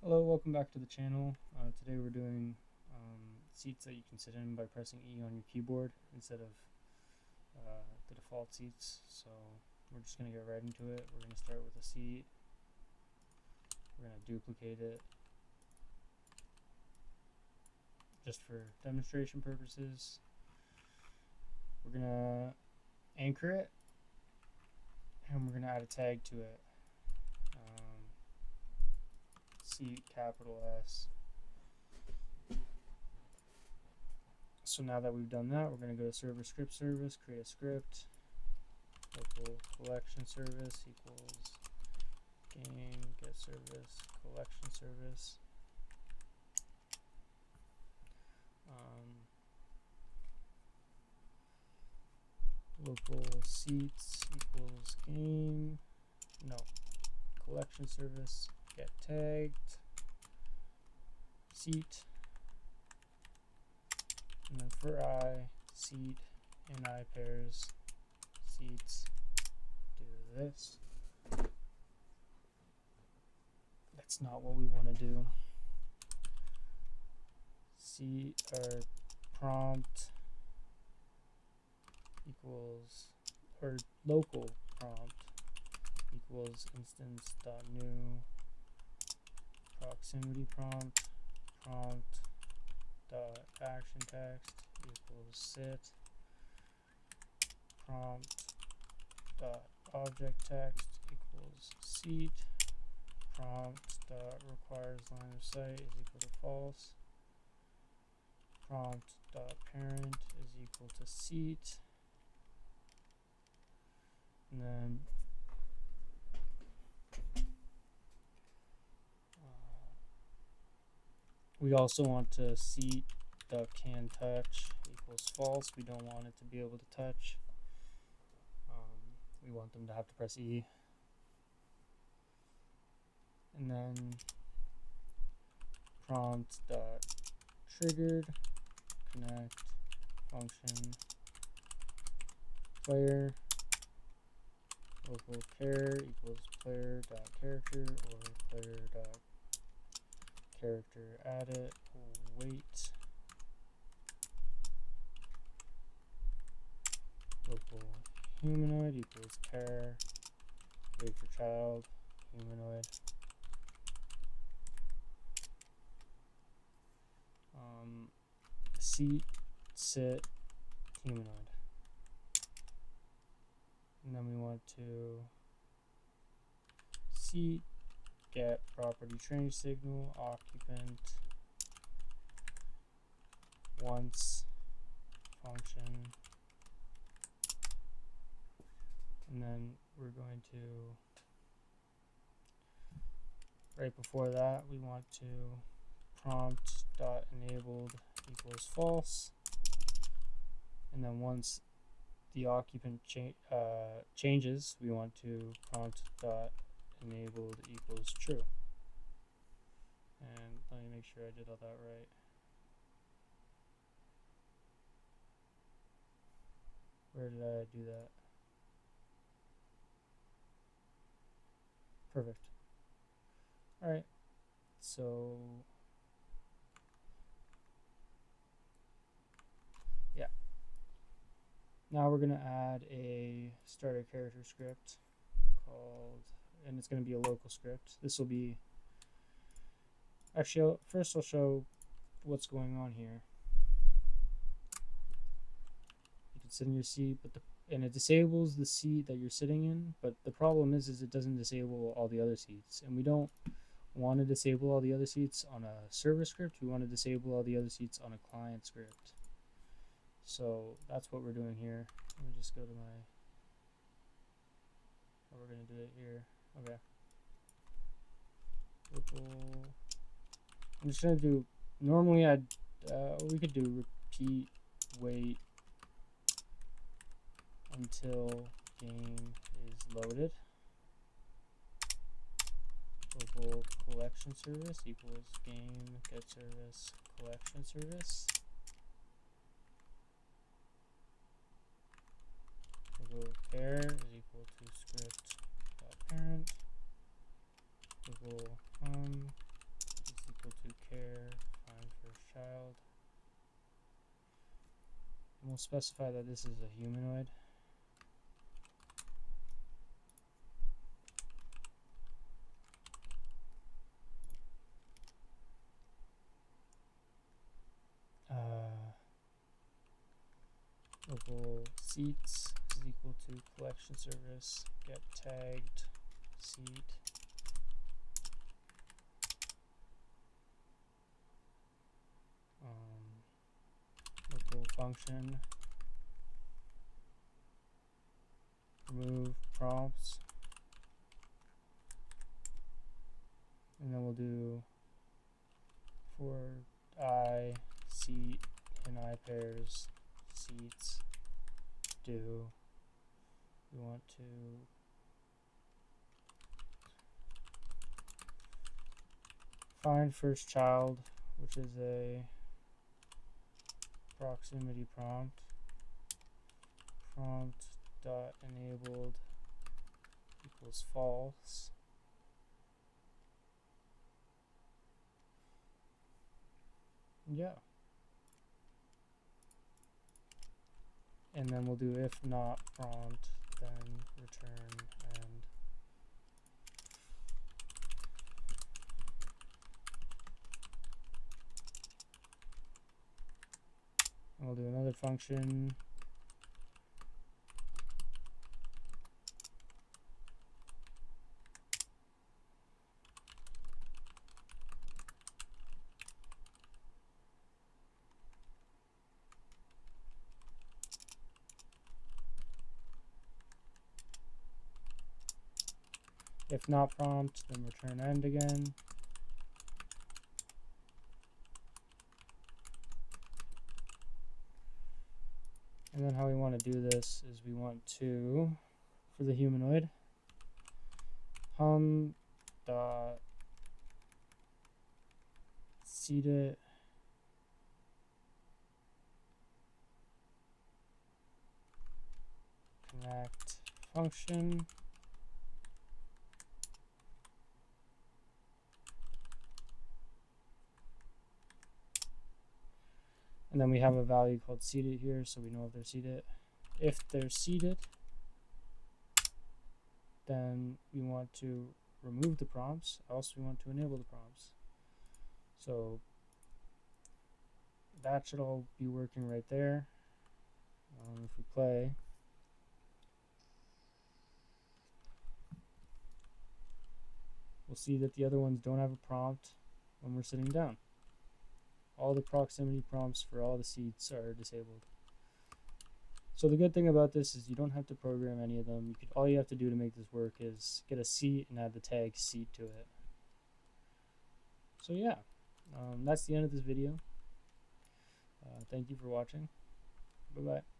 Hello, welcome back to the channel. Today we're doing seats that you can sit in by pressing E on your keyboard instead of the default seats. So we're just going to get right into it. We're going to start with a seat. We're going to duplicate it just for demonstration purposes. We're going to anchor it and we're going to add a tag to it. Seat capital S. So now that we've done that, we're going to go to server script service, create a script, local collection service equals game get service collection service. Local seats equals game, no, collection service get tagged seat, and then for I, seat and I pairs seats do this. That's not what we want to do. Seat or prompt equals, or local prompt equals instance.new proximity prompt dot action text equals sit prompt dot object text equals seat prompt dot requires line of sight is equal to false prompt dot parent is equal to seat, and then we also want to seat the can touch equals false. We don't want it to be able to touch. We want them to have to press E. And then prompt dot triggered connect function player local char equals player dot character or player dot character added wait local humanoid equals char wait for child humanoid seat sit humanoid, and then we want to seat get property change signal occupant once function, and then we're going to right before that we want to prompt dot enabled equals false, and then once the occupant changes we want to prompt dot enabled equals true. And let me make sure I did all that right. Where did I do that? Perfect. Alright, so yeah. Now we're going to add a starter character script called, and it's going to be a local script. This will be, actually first I'll show what's going on here. You can sit in your seat, but and it disables the seat that you're sitting in, but the problem is it doesn't disable all the other seats, and we don't want to disable all the other seats on a server script. We want to disable all the other seats on a client script. So that's what we're doing here. Let me just go to my, oh, we're going to do it here. Okay. Local, I'm just going to do, normally we could do repeat wait until game is loaded. Local collection service equals game get service collection service. Local pair is equal to script parent. Local equal to care find first child. And we'll specify that this is a humanoid. Local seats is equal to collection service get tagged seat. Local function remove prompts, and then we'll do for I seat and I pairs seats do. We want to find first child, which is a proximity prompt. Prompt dot enabled equals false. Yeah. And then we'll do if not prompt, then return end. And we'll do another function. If not prompt, then return end again. And then how we want to do this is we want to, for the humanoid, hum dot seated connect function. And then we have a value called seated here, so we know if they're seated. If they're seated, then we want to remove the prompts, else we want to enable the prompts. So that should all be working right there. If we play, we'll see that the other ones don't have a prompt when we're sitting down. All the proximity prompts for all the seats are disabled. So the good thing about this is you don't have to program any of them. All you have to do to make this work is get a seat and add the tag seat to it. So yeah, that's the end of this video. Thank you for watching. Bye-bye.